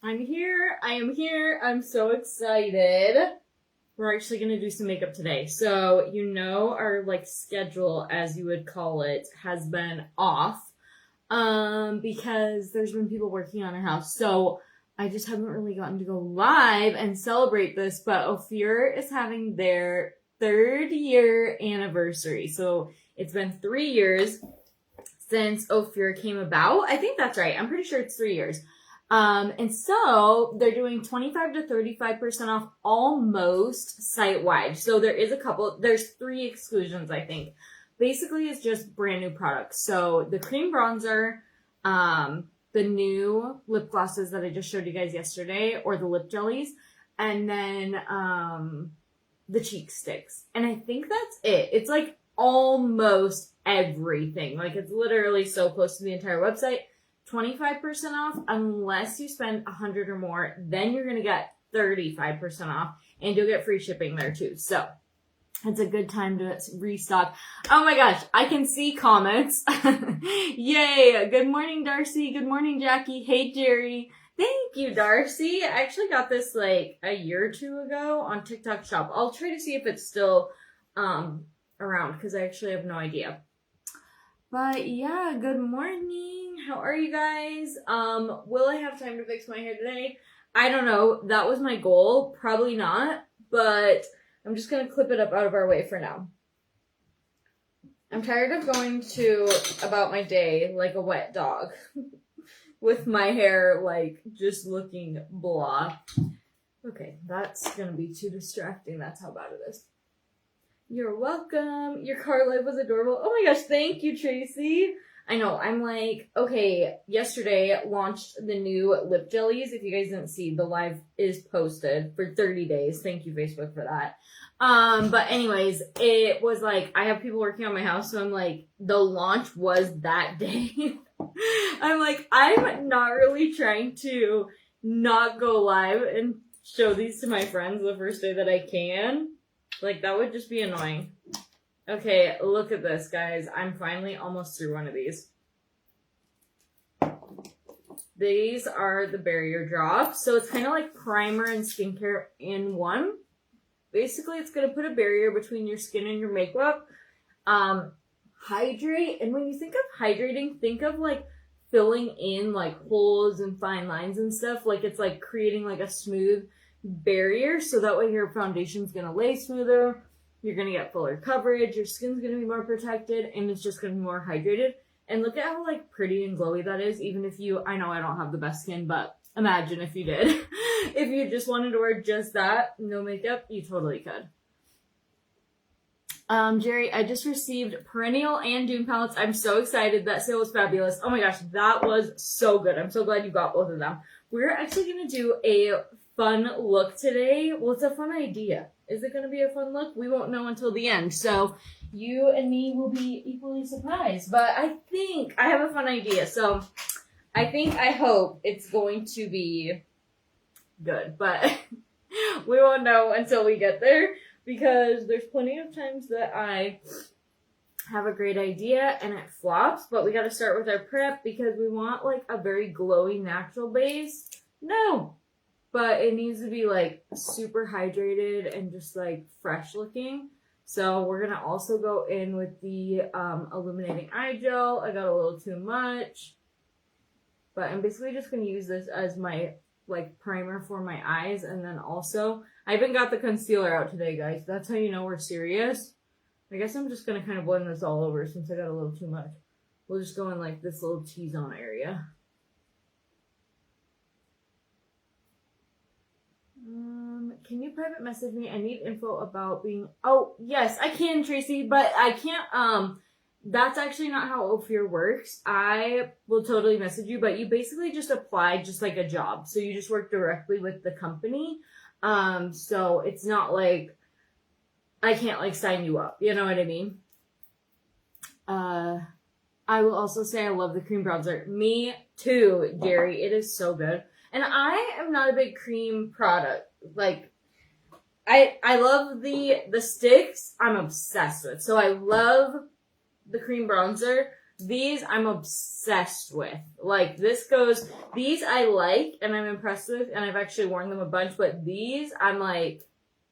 I'm here. I am here. I'm so excited. We're actually going to do some makeup today. So, our schedule, as you would call it, has been off because there's been people working on our house. So, I just haven't really gotten to go live and celebrate this, but Ofir is having their 3rd year anniversary. So, it's been 3 years since Ofir came about. I think that's right. I'm pretty sure it's 3 years. And so they're doing 25 to 35% off almost site-wide. So there's 3 exclusions, I think. Basically, it's just brand new products. So the cream bronzer, the new lip glosses that I just showed you guys yesterday, or the lip jellies, and then, the cheek sticks. And I think that's it. It's almost everything. It's literally so close to the entire website. 25% off unless you spend $100 or more. Then you're going to get 35% off, and you'll get free shipping there too. So it's a good time to restock. Oh my gosh, I can see comments. Yay. Good morning, Darcy. Good morning, Jackie. Hey, Jerry. Thank you, Darcy. I actually got this a year or 2 ago on TikTok Shop. I'll try to see if it's still around because I actually have no idea. But yeah, good morning. How are you guys? Will I have time to fix my hair today? I don't know. That was my goal. Probably not, but I'm just going to clip it up out of our way for now. I'm tired of going about my day like a wet dog with my hair just looking blah. Okay, that's going to be too distracting. That's how bad it is. You're welcome. Your car live was adorable. Oh my gosh, thank you, Tracy. I know, I'm okay, yesterday launched the new lip jellies. If you guys didn't see, the live is posted for 30 days. Thank you, Facebook, for that. But anyways, it was I have people working on my house, so I'm the launch was that day. I'm not really trying to not go live and show these to my friends the first day that I can. That would just be annoying. Okay, look at this, guys. I'm finally almost through one of these. These are the barrier drops. So it's kind of like primer and skincare in one. Basically, it's going to put a barrier between your skin and your makeup. Hydrate. And when you think of hydrating, think of filling in holes and fine lines and stuff. It's creating a smooth barrier, so that way your foundation's gonna lay smoother, you're gonna get fuller coverage, your skin's gonna be more protected, and it's just gonna be more hydrated. And look at how pretty and glowy that is. Even if I know I don't have the best skin, but imagine if you did. If you just wanted to wear just that, no makeup, you totally could. Jerry, I just received Perennial and Dune palettes. I'm so excited. That sale was fabulous. Oh my gosh, that was so good. I'm so glad you got both of them. We're actually gonna do a fun look today. Well, it's a fun idea. Is it going to be a fun look? We won't know until the end. So you and me will be equally surprised. But I think I have a fun idea. So I hope it's going to be good. But we won't know until we get there because there's plenty of times that I have a great idea and it flops. But we got to start with our prep because we want a very glowy natural base. No. But it needs to be super hydrated and just fresh looking. So we're going to also go in with the illuminating eye gel. I got a little too much. But I'm basically just going to use this as my primer for my eyes. And then also, I even got the concealer out today, guys. That's how you know we're serious. I guess I'm just going to kind of blend this all over since I got a little too much. We'll just go in this little T-zone area. Can you private message me? I need info about being... Oh, yes, I can, Tracy, but I can't... That's actually not how Ofir works. I will totally message you, but you basically just apply just a job. So you just work directly with the company. So it's not I can't sign you up. You know what I mean? I will also say I love the cream bronzer. Me too, Jerry. It is so good. And I am not a big cream product. I love the sticks. I'm obsessed with. So I love the cream bronzer. These I'm obsessed with. Like, these I like and I'm impressed with, and I've actually worn them a bunch, but these, I'm like,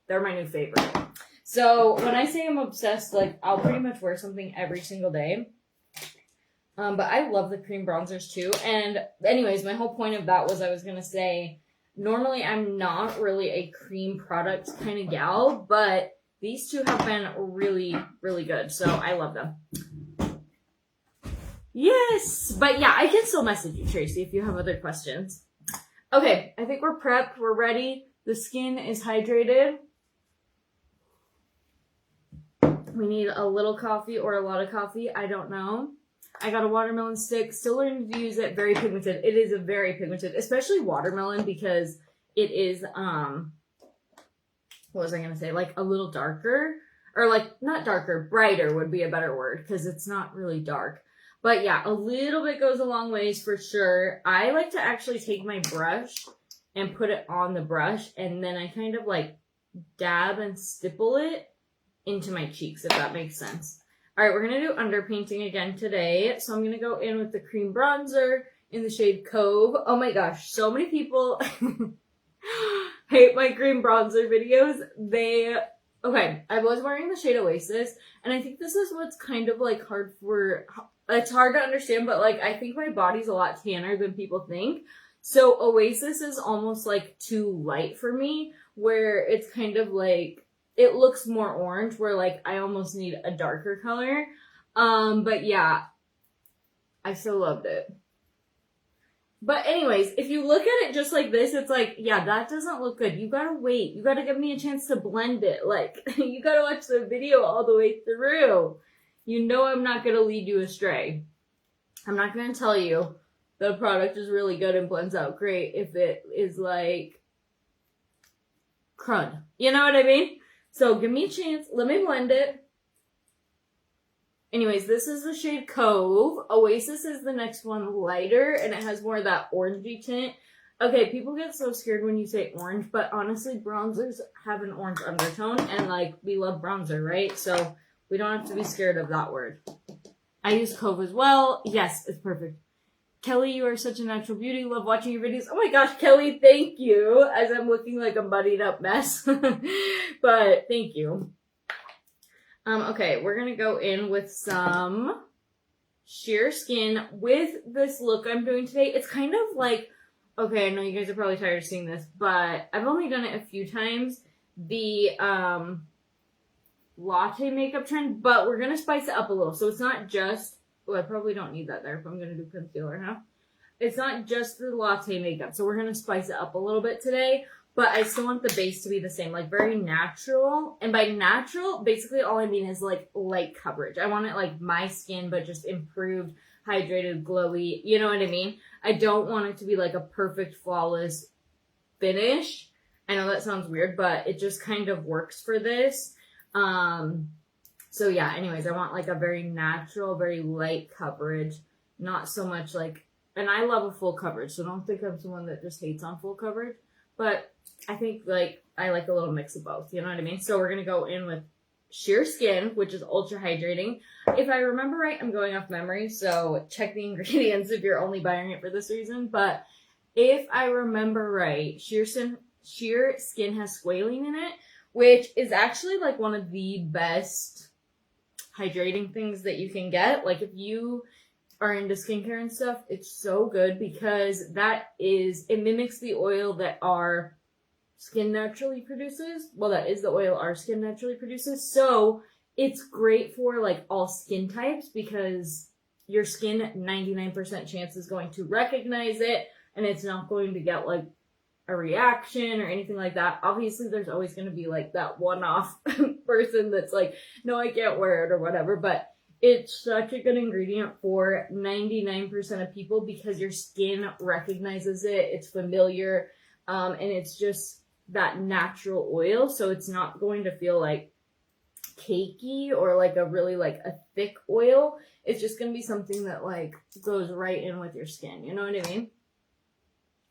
they're my new favorite. So when I say I'm obsessed, like, I'll pretty much wear something every single day. But I love the cream bronzers too. And anyways, my whole point of that was I was going to say, normally I'm not really a cream product kind of gal, but these two have been really, really good. So I love them. Yes. But yeah, I can still message you, Tracy, if you have other questions. Okay. I think we're prepped. We're ready. The skin is hydrated. We need a little coffee or a lot of coffee. I don't know. I got a watermelon stick. Still learning to use it. Very pigmented. It is a very pigmented, especially watermelon, because it is, what was I going to say? Like a little darker, or like not darker, brighter would be a better word, because it's not really dark. But yeah, a little bit goes a long ways for sure. I like to actually take my brush and put it on the brush, and then I kind of like dab and stipple it into my cheeks, if that makes sense. All right, we're going to do underpainting again today. So I'm going to go in with the cream bronzer in the shade Cove. Oh my gosh, so many people hate my cream bronzer videos. Okay, I was wearing the shade Oasis, and I think this is what's kind of like it's hard to understand, but like I think my body's a lot tanner than people think. So Oasis is almost like too light for me, where it's kind of like, it looks more orange, where like I almost need a darker color. But yeah, I still loved it. But anyways, if you look at it just like this, it's like, yeah, that doesn't look good. You gotta wait. You gotta give me a chance to blend it. Like, you gotta watch the video all the way through. You know I'm not gonna lead you astray. I'm not gonna tell you the product is really good and blends out great if it is like crud. You know what I mean? So give me a chance. Let me blend it. Anyways, this is the shade Cove. Oasis is the next one, lighter, and it has more of that orangey tint. Okay, people get so scared when you say orange, but honestly, bronzers have an orange undertone, and like, we love bronzer, right? So we don't have to be scared of that word. I use Cove as well. Yes, it's perfect. Kelly, you are such a natural beauty. Love watching your videos. Oh my gosh, Kelly, thank you. As I'm looking like a muddied up mess. But thank you. Okay, we're going to go in with some sheer skin with this look I'm doing today. It's kind of like, okay, I know you guys are probably tired of seeing this, but I've only done it a few times. The latte makeup trend, but we're going to spice it up a little. So it's not just, I probably don't need that there if I'm going to do concealer, huh? It's not just the latte makeup. So we're going to spice it up a little bit today, but I still want the base to be the same, like very natural. And by natural, basically all I mean is like light coverage. I want it like my skin, but just improved, hydrated, glowy. You know what I mean? I don't want it to be like a perfect, flawless finish. I know that sounds weird, but it just kind of works for this. So yeah, anyways, I want like a very natural, very light coverage, not so much like, and I love a full coverage, so don't think I'm someone that just hates on full coverage, but I think like, I like a little mix of both, you know what I mean? So we're going to go in with sheer skin, which is ultra hydrating. If I remember right, I'm going off memory, so check the ingredients if you're only buying it for this reason, but if I remember right, sheer skin has squalene in it, which is actually like one of the best hydrating things that you can get. Like if you are into skincare and stuff, it's so good because it mimics the oil that our skin naturally produces. Well, that is the oil our skin naturally produces. So it's great for like all skin types because your skin, 99% chance is going to recognize it and it's not going to get like a reaction or anything like that. Obviously, there's always going to be like that one-off person that's like, no, I can't wear it or whatever, but it's such a good ingredient for 99% of people because your skin recognizes it, it's familiar, and it's just that natural oil, so it's not going to feel like cakey or like a really like a thick oil. It's just going to be something that like goes right in with your skin, you know what I mean?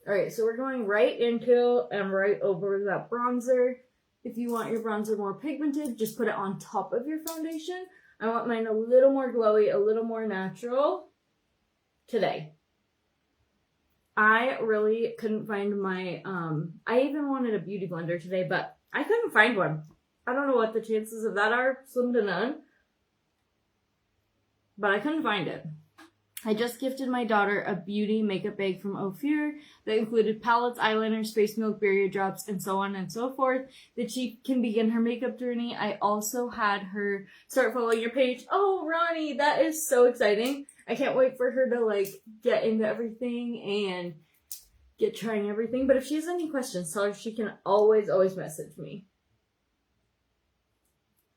Alright, so we're going right into and right over that bronzer. If you want your bronzer more pigmented, just put it on top of your foundation. I want mine a little more glowy, a little more natural today. I really couldn't find my, I even wanted a beauty blender today, but I couldn't find one. I don't know what the chances of that are, slim to none, but I couldn't find it. I just gifted my daughter a beauty makeup bag from Ofir that included palettes, eyeliners, face milk, barrier drops, and so on and so forth, that she can begin her makeup journey. I also had her start following your page. Oh, Ronnie, that is so exciting. I can't wait for her to like get into everything and get trying everything. But if she has any questions, tell her she can always message me.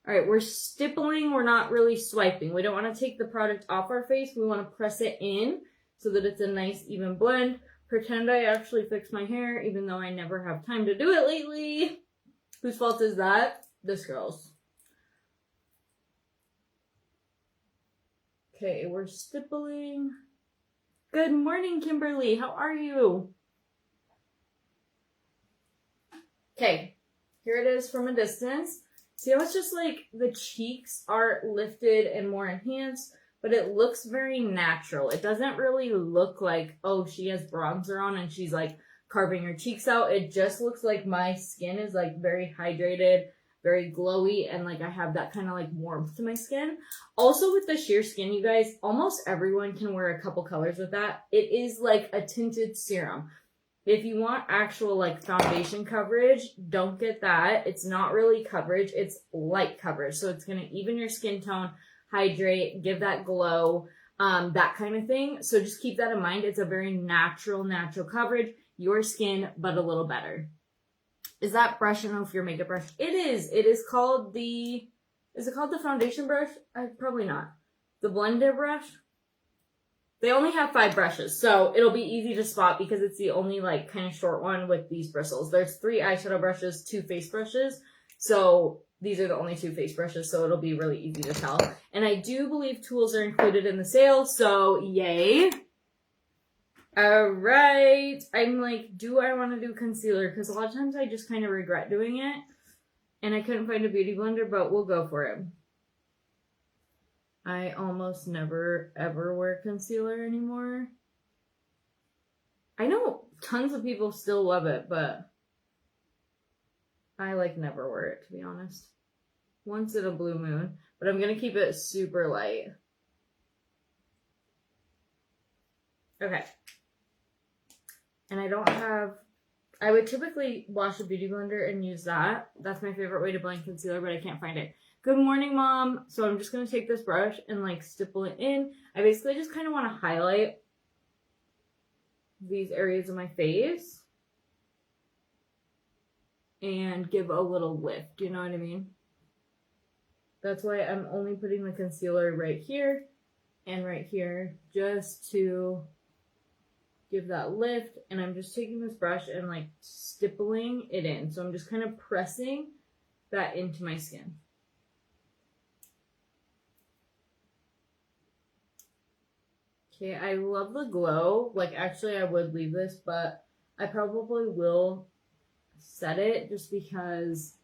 All right, we're stippling, we're not really swiping. We don't want to take the product off our face. We want to press it in so that it's a nice even blend. Pretend I actually fixed my hair, even though I never have time to do it lately. Whose fault is that? This girl's. Okay, we're stippling. Good morning, Kimberly. How are you? Okay, here it is from a distance. See how it's just like the cheeks are lifted and more enhanced, but it looks very natural. It doesn't really look like, oh, she has bronzer on and she's like carving her cheeks out. It just looks like my skin is like very hydrated, very glowy, and like I have that kind of like warmth to my skin. Also with the sheer skin, you guys, almost everyone can wear a couple colors with that. It is like a tinted serum. If you want actual like foundation coverage, don't get that. It's not really coverage, it's light coverage. So it's gonna even your skin tone, hydrate, give that glow, that kind of thing. So just keep that in mind. It's a very natural coverage. Your skin, but a little better. Is that brush an Ofir makeup brush? It is. It is called the, is it called the foundation brush? Probably not. The blender brush? They only have 5 brushes, so it'll be easy to spot because it's the only like kind of short one with these bristles. There's 3 eyeshadow brushes, 2 face brushes. So these are the only 2 face brushes, so it'll be really easy to tell. And I do believe tools are included in the sale, so yay. All right. I'm like, do I want to do concealer? Because a lot of times I just kind of regret doing it. And I couldn't find a beauty blender, but we'll go for it. I almost never ever wear concealer anymore. I know tons of people still love it, but I like never wear it, to be honest. Once in a blue moon, but I'm gonna keep it super light. Okay. And I don't have, I would typically wash a beauty blender and use that. That's my favorite way to blend concealer, but I can't find it. Good morning, Mom. So I'm just going to take this brush and like stipple it in. I basically just kind of want to highlight these areas of my face and give a little lift. You know what I mean? That's why I'm only putting the concealer right here and right here just to give that lift. And I'm just taking this brush and like stippling it in. So I'm just kind of pressing that into my skin. Okay, I love the glow. Like, actually, I would leave this, but I probably will set it just because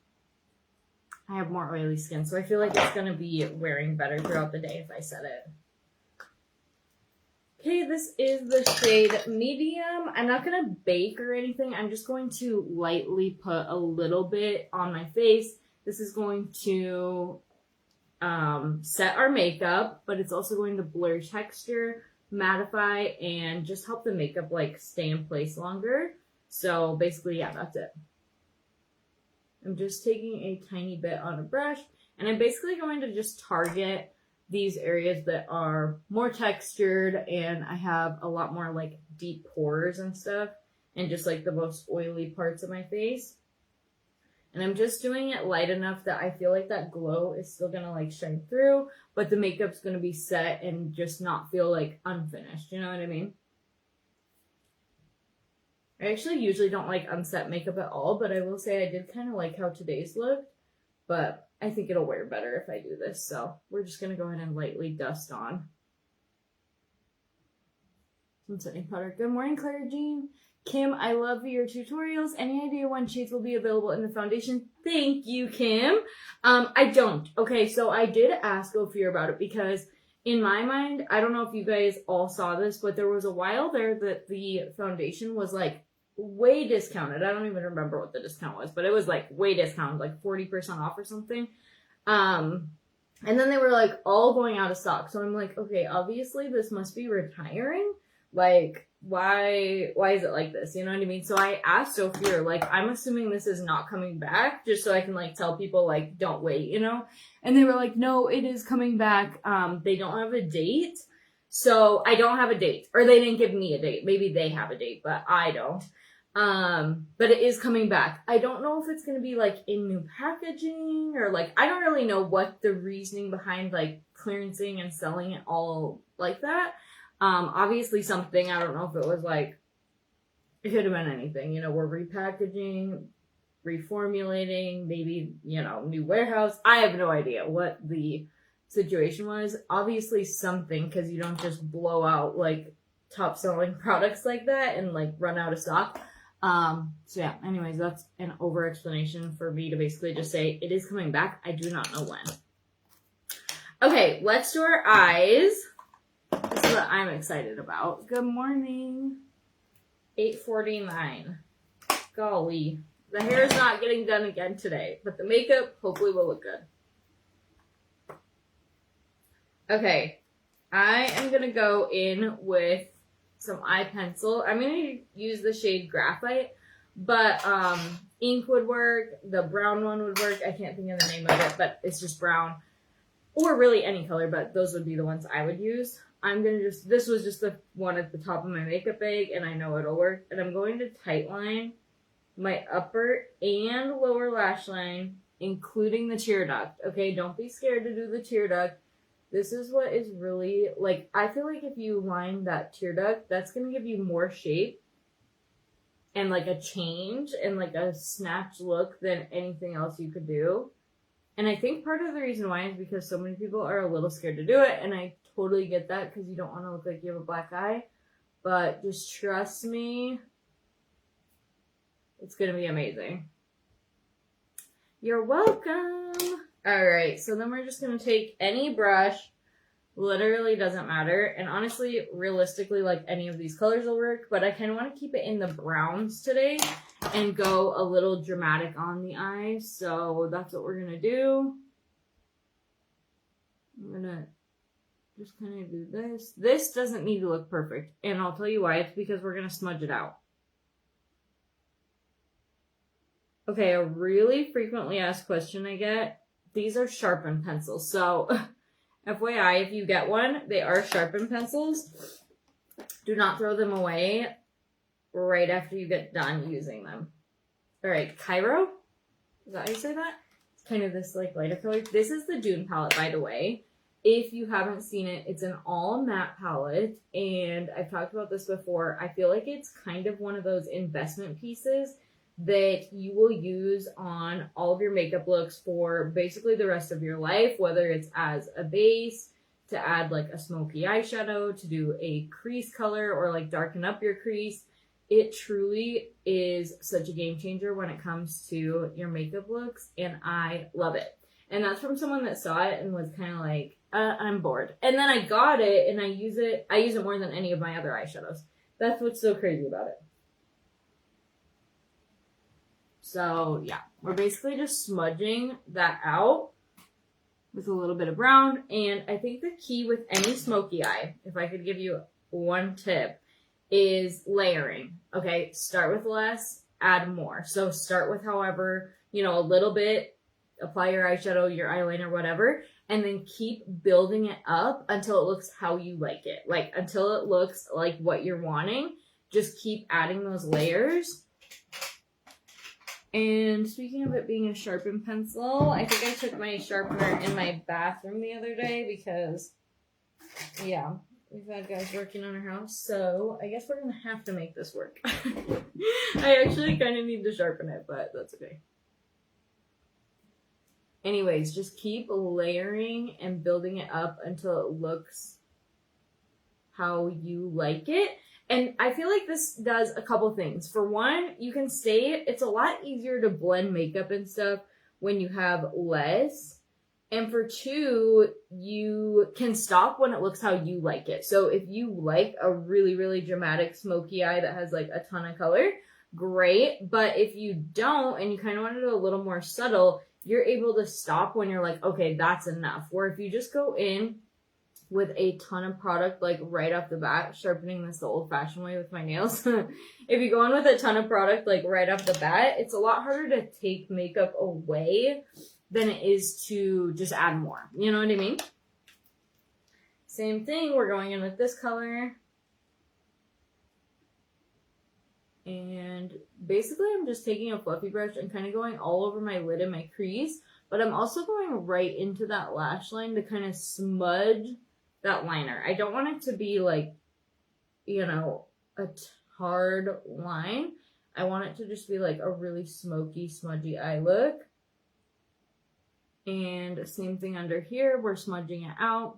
I have more oily skin. So I feel like it's going to be wearing better throughout the day if I set it. Okay, this is the shade Medium. I'm not going to bake or anything. I'm just going to lightly put a little bit on my face. This is going to set our makeup, but it's also going to blur texture, mattify, and just help the makeup like stay in place longer. So basically, yeah, that's it. I'm just taking a tiny bit on a brush, and I'm basically going to just target these areas that are more textured, and I have a lot more like deep pores and stuff, and just like the most oily parts of my face. And I'm just doing it light enough that I feel like that glow is still gonna like shine through, but the makeup's gonna be set and just not feel like unfinished. You know what I mean? I actually usually don't like unset makeup at all, but I will say I did kind of like how today's looked, but I think it'll wear better if I do this. So we're just gonna go ahead and lightly dust on. Some setting powder. Good morning, Claire Jean. Kim, I love your tutorials. Any idea when shades will be available in the foundation? Thank you, Kim. I don't. Okay, so I did ask Ofir about it because in my mind, I don't know if you guys all saw this, but there was a while there that the foundation was like way discounted. I don't even remember what the discount was, but it was like way discounted, like 40% off or something. And then they were like all going out of stock. So I'm like, okay, obviously this must be retiring. Like, why is it like this? You know what I mean? So I asked Ofir, like, I'm assuming this is not coming back, just so I can like tell people like, don't wait, you know? And they were like, no, it is coming back. They don't have a date. So I don't have a date, or they didn't give me a date. Maybe they have a date, but I don't. But it is coming back. I don't know if it's going to be like in new packaging or like, I don't really know what the reasoning behind like clearancing and selling it all like that. Obviously something, I don't know if it was like, it could have been anything, you know, we're repackaging, reformulating, maybe, you know, new warehouse. I have no idea what the situation was. Obviously something, because you don't just blow out like top selling products like that and like run out of stock. So yeah, anyways, that's an over explanation for me to basically just say it is coming back. I do not know when. Okay, let's do our eyes. This is what I'm excited about. Good morning. 8:49. Golly. The hair is not getting done again today, but the makeup hopefully will look good. Okay, I am going to go in with some eye pencil. I'm going to use the shade Graphite, but ink would work. The brown one would work. I can't think of the name of it, but it's just brown. Or really any color, but those would be the ones I would use. I'm going to just, this was just the one at the top of my makeup bag, and I know it'll work. And I'm going to tightline my upper and lower lash line, including the tear duct. Okay, don't be scared to do the tear duct. This is what is really, like, I feel like if you line that tear duct, that's going to give you more shape and, like, a change and, like, a snatched look than anything else you could do. And I think part of the reason why is because so many people are a little scared to do it, and I totally get that because you don't want to look like you have a black eye. But just trust me, it's going to be amazing. You're welcome. All right, so then we're just going to take any brush, literally doesn't matter. And honestly, realistically, like any of these colors will work, but I kind of want to keep it in the browns today and go a little dramatic on the eyes. So that's what we're going to do. I'm going to just kind of do this. This doesn't need to look perfect, and I'll tell you why. It's because we're going to smudge it out. Okay, a really frequently asked question I get, these are sharpened pencils. So, FYI, if you get one, they are sharpened pencils. Do not throw them away right after you get done using them. All right, Cairo? Is that how you say that? It's kind of this like lighter color. This is the Dune palette, by the way. If you haven't seen it, it's an all matte palette, and I've talked about this before. I feel like it's kind of one of those investment pieces that you will use on all of your makeup looks for basically the rest of your life, whether it's as a base, to add like a smoky eyeshadow, to do a crease color, or like darken up your crease. It truly is such a game changer when it comes to your makeup looks, and I love it. And that's from someone that saw it and was kind of like, I'm bored. And then I got it, and I use it more than any of my other eyeshadows. That's what's so crazy about it. So yeah, we're basically just smudging that out with a little bit of brown. And I think the key with any smoky eye, if I could give you one tip, is layering. Okay, start with less, add more. So start with however, a little bit, apply your eyeshadow, your eyeliner, whatever, and then keep building it up until it looks how you like it. Like until it looks like what you're wanting. Just keep adding those layers. And speaking of it being a sharpened pencil, I think I took my sharpener in my bathroom the other day because, yeah, we've had guys working on our house, so I guess we're going to have to make this work. I actually kind of need to sharpen it, but that's okay. Anyways, just keep layering and building it up until it looks how you like it. And I feel like this does a couple things. For one, you can it's a lot easier to blend makeup and stuff when you have less. And for two, you can stop when it looks how you like it. So if you like a really, really dramatic smoky eye that has like a ton of color, great. But if you don't and you kind of want it a little more subtle, you're able to stop when you're like, okay, that's enough. Or if you just go in with a ton of product, like right off the bat, sharpening this the old fashioned way with my nails. If you go in with a ton of product, like right off the bat, it's a lot harder to take makeup away than it is to just add more. You know what I mean? Same thing, we're going in with this color. And basically I'm just taking a fluffy brush and kind of going all over my lid and my crease, but I'm also going right into that lash line to kind of smudge that liner. I don't want it to be like, you know, a hard line. I want it to just be like a really smoky, smudgy eye look. And same thing under here, we're smudging it out.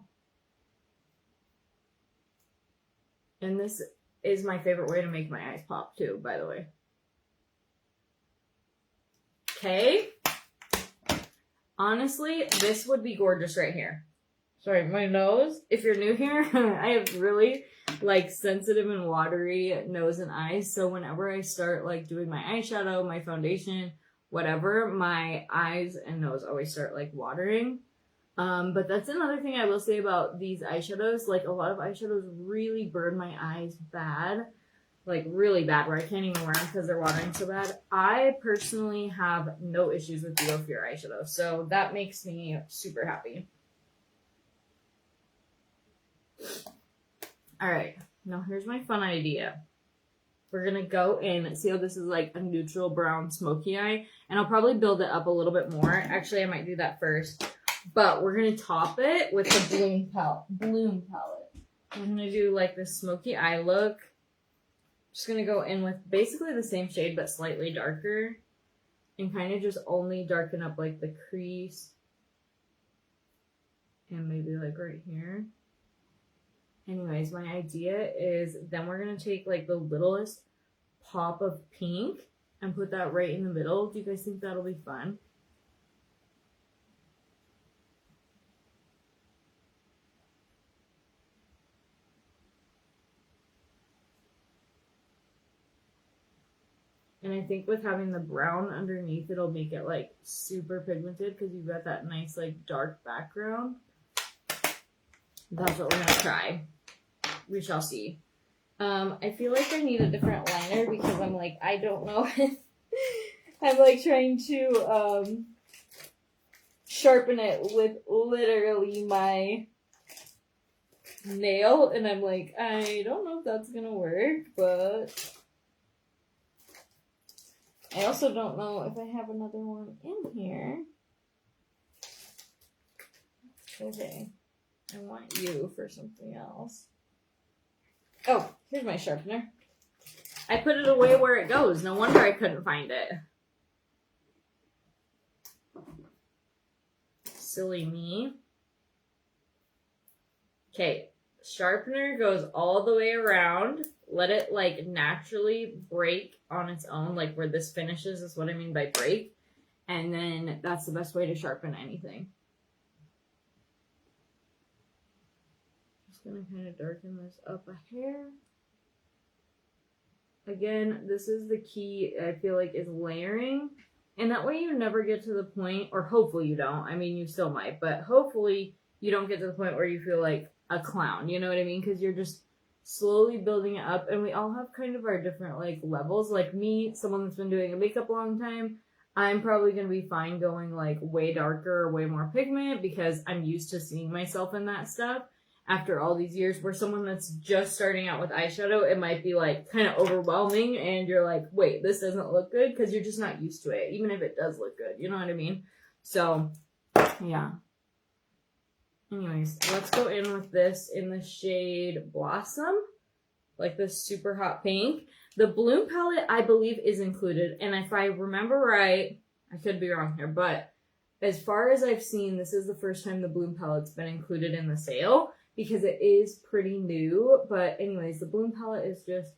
And this is my favorite way to make my eyes pop too, by the way. Okay. Honestly, this would be gorgeous right here. Sorry, my nose. If you're new here, I have really like sensitive and watery nose and eyes. So whenever I start like doing my eyeshadow, my foundation, whatever, my eyes and nose always start like watering. But that's another thing I will say about these eyeshadows. Like a lot of eyeshadows really burn my eyes bad, like really bad, where I can't even wear them because they're watering so bad. I personally have no issues with the Ofir eyeshadow, so that makes me super happy. All right, now here's my fun idea. We're gonna go in, see how this is like a neutral brown smoky eye, and I'll probably build it up a little bit more. Actually, I might do that first. But we're going to top it with the Bloom palette. I'm going to do like this smoky eye look. Just going to go in with basically the same shade but slightly darker. And kind of just only darken up like the crease. And maybe like right here. Anyways, my idea is then we're going to take like the littlest pop of pink and put that right in the middle. Do you guys think that'll be fun? And I think with having the brown underneath, it'll make it like super pigmented because you've got that nice like dark background. That's what we're going to try. We shall see. I feel like I need a different liner because I'm like, I don't know if I'm like trying to sharpen it with literally my nail. And I'm like, I don't know if that's going to work, but I also don't know if I have another one in here. Okay. I want you for something else. Oh, here's my sharpener. I put it away where it goes. No wonder I couldn't find it. Silly me. Okay. Sharpener goes all the way around. Let it like naturally break on its own, like where this finishes is what I mean by break. And then that's the best way to sharpen anything. Just gonna kind of darken this up a hair. Again, this is the key, I feel like, is layering. And that way you never get to the point, or hopefully you don't. I mean, you still might, but hopefully you don't get to the point where you feel like a clown. You know what I mean? Because you're just slowly building it up, and we all have kind of our different like levels. Like me, someone that's been doing makeup a long time, I'm probably going to be fine going like way darker or way more pigment because I'm used to seeing myself in that stuff after all these years. Where someone that's just starting out with eyeshadow, it might be like kind of overwhelming and you're like, wait, this doesn't look good, because you're just not used to it, even if it does look good. You know what I mean? So yeah. Anyways, let's go in with this in the shade Blossom, like this super hot pink. The Bloom palette, I believe, is included. And if I remember right, I could be wrong here, but as far as I've seen, this is the first time the Bloom palette's been included in the sale. because it is pretty new. But anyways, the Bloom palette is just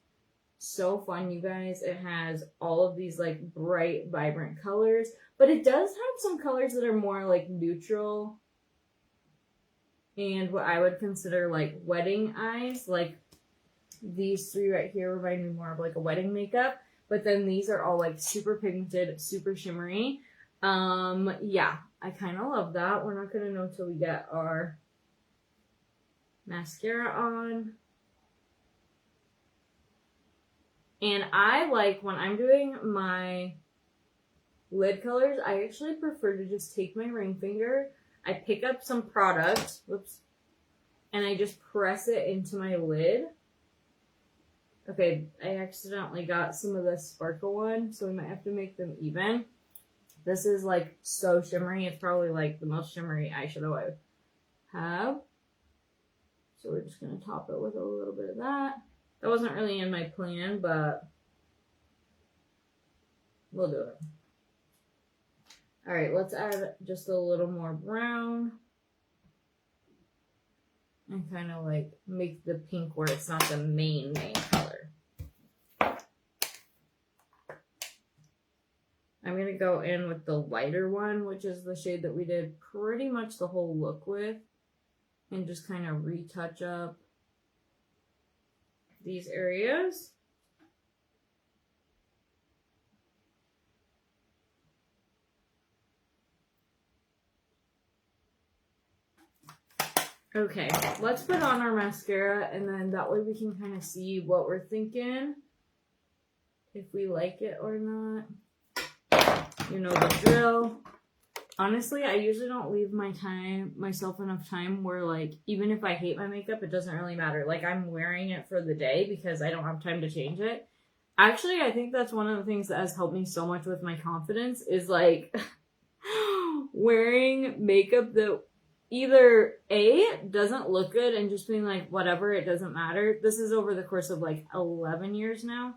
so fun, you guys. It has all of these like bright, vibrant colors, but it does have some colors that are more like neutral and what I would consider like wedding eyes. Like these three right here remind me more of like a wedding makeup, but then these are all like super pigmented, super shimmery. Yeah, I kind of love that. We're not gonna know till we get our mascara on. And I like, when I'm doing my lid colors, I actually prefer to just take my ring finger, I pick up some product, whoops, and I just press it into my lid. Okay, I accidentally got some of the sparkle one, so we might have to make them even. This is like so shimmery. It's probably like the most shimmery eyeshadow I have. So we're just going to top it with a little bit of that. That wasn't really in my plan, but we'll do it. All right, let's add just a little more brown. And kind of like make the pink where it's not the main color. I'm going to go in with the lighter one, which is the shade that we did pretty much the whole look with. And just kind of retouch up these areas. Okay, let's put on our mascara, and then that way we can kind of see what we're thinking, if we like it or not. You know the drill. Honestly, I usually don't leave myself enough time where, like, even if I hate my makeup, it doesn't really matter. Like, I'm wearing it for the day because I don't have time to change it. Actually, I think that's one of the things that has helped me so much with my confidence is, like, wearing makeup that either A, doesn't look good and just being like, whatever, it doesn't matter. This is over the course of, like, 11 years now.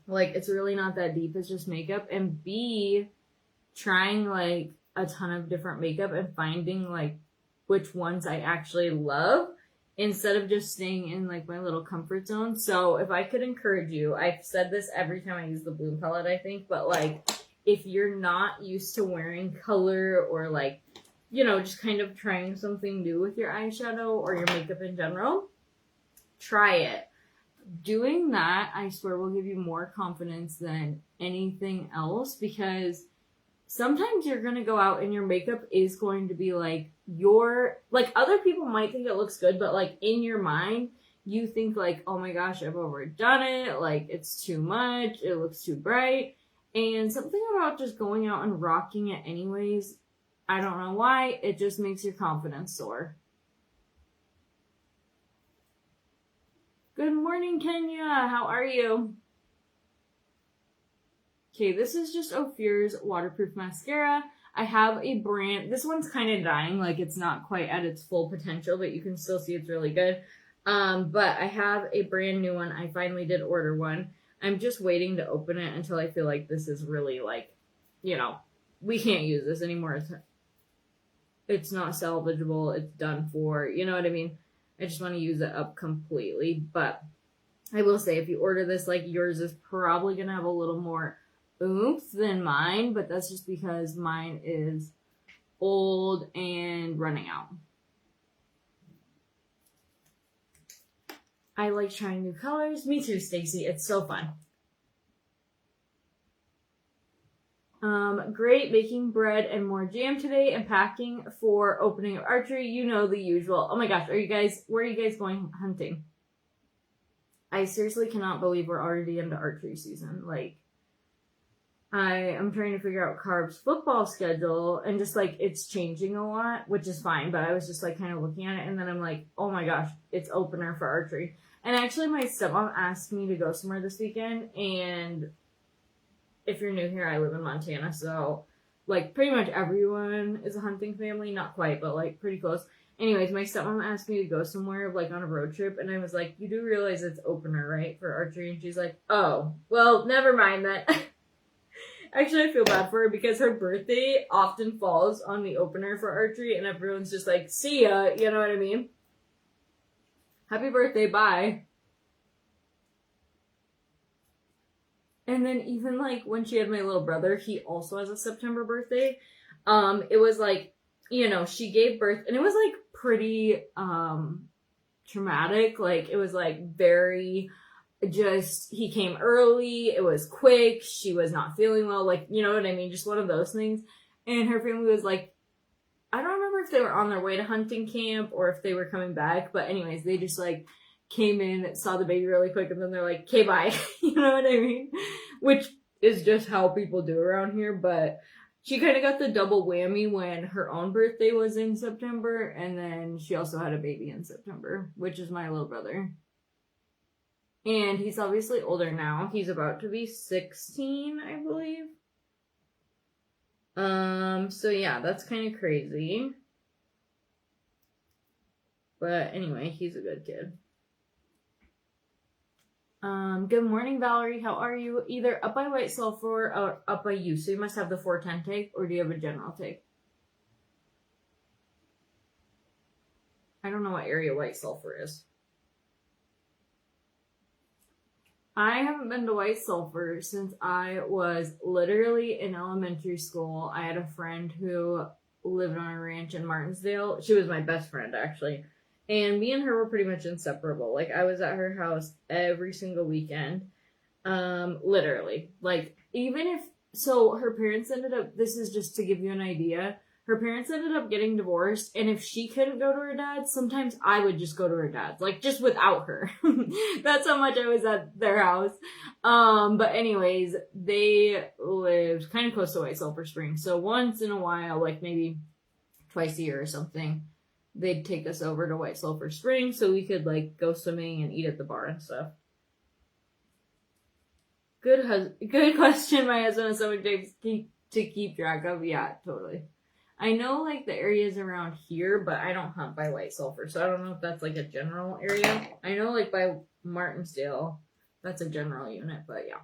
Like, it's really not that deep. It's just makeup. And B, trying like a ton of different makeup and finding like which ones I actually love instead of just staying in like my little comfort zone. So if I could encourage you, I've said this every time I use the Bloom palette, I think, but like if you're not used to wearing color or like, you know, just kind of trying something new with your eyeshadow or your makeup in general, try it. Doing that, I swear, will give you more confidence than anything else, because sometimes you're going to go out and your makeup is going to be like other people might think it looks good, but like in your mind, you think like, oh my gosh, I've overdone it. Like it's too much. It looks too bright. And something about just going out and rocking it anyways, I don't know why, it just makes your confidence soar. Good morning, Kenya. How are you? Okay, this is just Ofir's waterproof mascara. I have a brand, this one's kind of dying, like it's not quite at its full potential, but you can still see it's really good. But I have a brand new one. I finally did order one. I'm just waiting to open it until I feel like this is really like, you know, we can't use this anymore. It's not salvageable. It's done for, you know what I mean? I just want to use it up completely. But I will say, if you order this, like yours is probably going to have a little more oomph than mine, but that's just because mine is old and running out. I like trying new colors. Me too, Stacy. It's so fun. Great, making bread and more jam today and packing for opening of archery. You know the usual. Oh my gosh, where are you guys going hunting? I seriously cannot believe we're already into archery season. Like, I am trying to figure out Carb's football schedule, and just like it's changing a lot, which is fine, but I was just like kind of looking at it, and then I'm like, oh my gosh, it's opener for archery. And actually my stepmom asked me to go somewhere this weekend, and if you're new here, I live in Montana, so like pretty much everyone is a hunting family. Not quite, but like pretty close. Anyways, my stepmom asked me to go somewhere like on a road trip, and I was like, you do realize it's opener, right, for archery? And she's like, oh, well, never mind that. Actually, I feel bad for her because her birthday often falls on the opener for archery, and everyone's just like, see ya, you know what I mean? Happy birthday, bye. And then even like when she had my little brother, he also has a September birthday. It was like, you know, she gave birth and it was like pretty traumatic. Like it was like very just, he came early, it was quick, she was not feeling well, like, you know what I mean, just one of those things. And her family was like, I don't remember if they were on their way to hunting camp or if they were coming back, but anyways, they just like came in, saw the baby really quick, and then they're like, okay, bye. You know what I mean? Which is just how people do around here, but she kind of got the double whammy when her own birthday was in September, and then she also had a baby in September, which is my little brother. And he's obviously older now. He's about to be 16, I believe. So yeah, that's kind of crazy. But anyway, he's a good kid. Good morning, Valerie. How are you? Either up by White Sulphur or up by you. So you must have the 410 take, or do you have a general take? I don't know what area White Sulphur is. I haven't been to White Sulphur since I was literally in elementary school. I had a friend who lived on a ranch in Martinsdale. She was my best friend, actually. And me and her were pretty much inseparable. Like, I was at her house every single weekend. Literally. Like, even if... So, her parents ended up... This is just to give you an idea. Her parents ended up getting divorced, and if she couldn't go to her dad's, sometimes I would just go to her dad's, like, just without her. That's how much I was at their house. But anyways, they lived kind of close to White Sulphur Springs, so once in a while, like maybe twice a year or something, they'd take us over to White Sulphur Springs so we could, like, go swimming and eat at the bar and stuff. Good question. My husband has so many things to keep track of. Yeah, totally. I know, like, the areas around here, but I don't hunt by White Sulphur, so I don't know if that's, like, a general area. I know, like, by Martinsdale, that's a general unit, but yeah.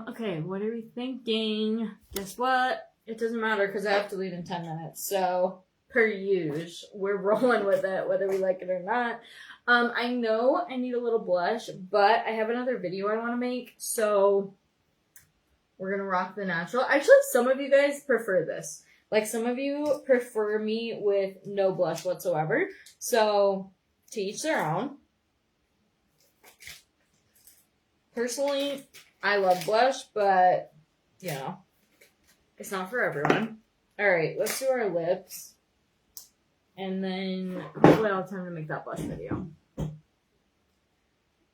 Okay, what are we thinking? Guess what? It doesn't matter, because I have to leave in 10 minutes, so per usual, we're rolling with it, whether we like it or not. I know I need a little blush, but I have another video I want to make, so we're gonna rock the natural. Actually, some of you guys prefer this. Like, some of you prefer me with no blush whatsoever. So, to each their own. Personally, I love blush, but, you know, it's not for everyone. Alright, let's do our lips. And then, hopefully I'll have time to make that blush video.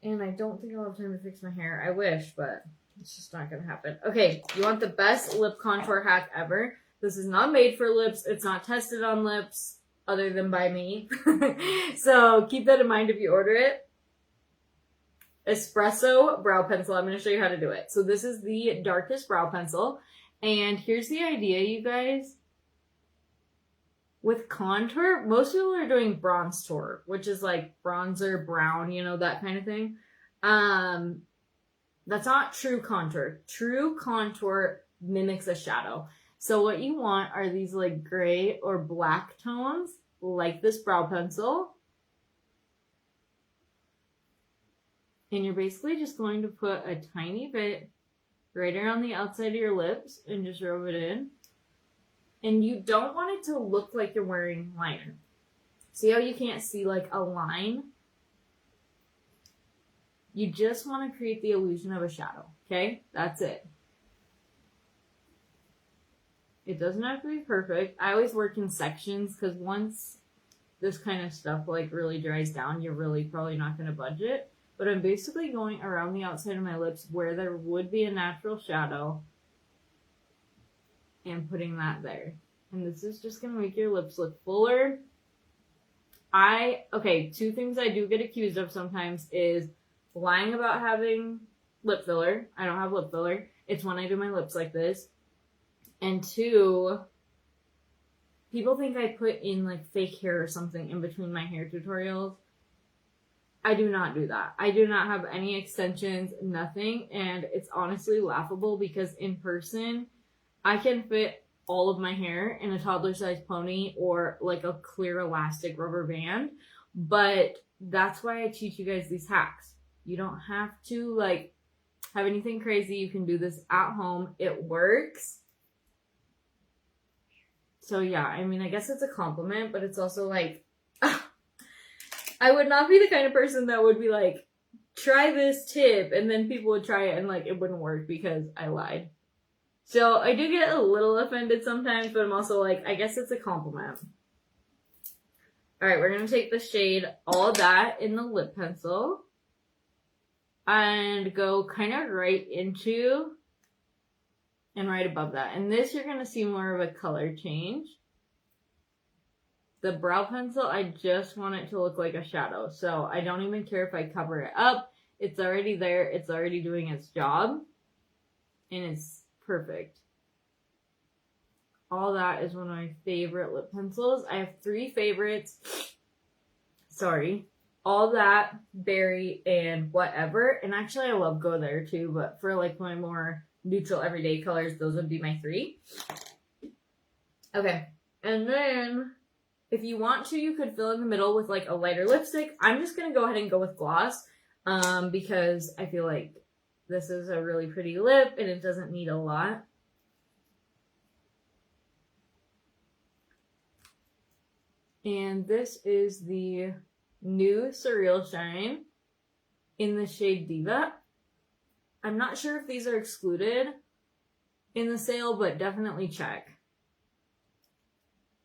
And I don't think I'll have time to fix my hair. I wish, but it's just not gonna happen. Okay, you want the best lip contour hack ever? This is not made for lips. It's not tested on lips other than by me. So keep that in mind if you order it. Espresso brow pencil. I'm going to show you how to do it. So this is the darkest brow pencil. And here's the idea, you guys. With contour, most people are doing bronze tour, which is like bronzer, brown, you know, that kind of thing. That's not true contour. True contour mimics a shadow. So what you want are these like gray or black tones, like this brow pencil. And you're basically just going to put a tiny bit right around the outside of your lips and just rub it in. And you don't want it to look like you're wearing liner. See how you can't see like a line? You just want to create the illusion of a shadow, okay? That's it. It doesn't have to be perfect. I always work in sections because once this kind of stuff like really dries down, you're really probably not going to budge it. But I'm basically going around the outside of my lips where there would be a natural shadow and putting that there. And this is just going to make your lips look fuller. Okay, two things I do get accused of sometimes is lying about having lip filler. I don't have lip filler. It's when I do my lips like this. And two, people think I put in like fake hair or something in between my hair tutorials. I do not do that. I do not have any extensions, nothing. And it's honestly laughable because in person, I can fit all of my hair in a toddler size pony or like a clear elastic rubber band. But that's why I teach you guys these hacks. You don't have to like have anything crazy. You can do this at home. It works. So yeah, I mean, I guess it's a compliment, but it's also like, I would not be the kind of person that would be like, try this tip, and then people would try it and like it wouldn't work because I lied. So I do get a little offended sometimes, but I'm also like, I guess it's a compliment. All right, we're going to take the shade All That in the lip pencil and go kind of right into and right above that. And this, you're going to see more of a color change. The brow pencil, I just want it to look like a shadow. So I don't even care if I cover it up. It's already there. It's already doing its job. And it's perfect. All That is one of my favorite lip pencils. I have 3 favorites. Sorry. All That, Berry, and Whatever. And actually I love Go There too, but for like my more neutral everyday colors, those would be my 3. Okay. And then if you want to, you could fill in the middle with like a lighter lipstick. I'm just going to go ahead and go with gloss because I feel like this is a really pretty lip and it doesn't need a lot. And this is the new Surreal Shine in the shade Diva. I'm not sure if these are excluded in the sale, but definitely check.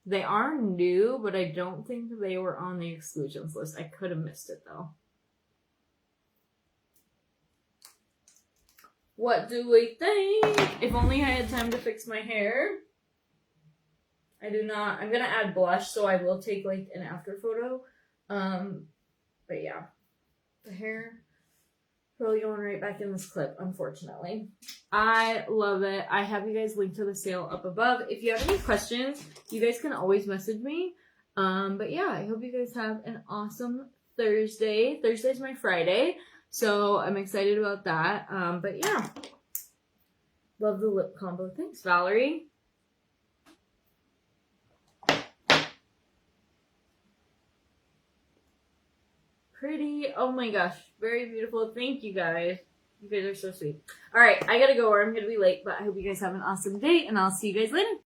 They are new, but I don't think they were on the exclusions list. I could have missed it though. What do we think? If only I had time to fix my hair. I do not. I'm going to add blush, so I will take like an after photo. But yeah, the hair probably going right back in this clip, unfortunately. I love it. I have you guys linked to the sale up above. If you have any questions, you guys can always message me. But yeah, I hope you guys have an awesome Thursday. Thursday's my Friday, so I'm excited about that. But yeah, love the lip combo. Thanks, Valerie. Pretty. Oh my gosh. Very beautiful. Thank you guys. You guys are so sweet. All right. I gotta go or I'm gonna be late, but I hope you guys have an awesome day and I'll see you guys later.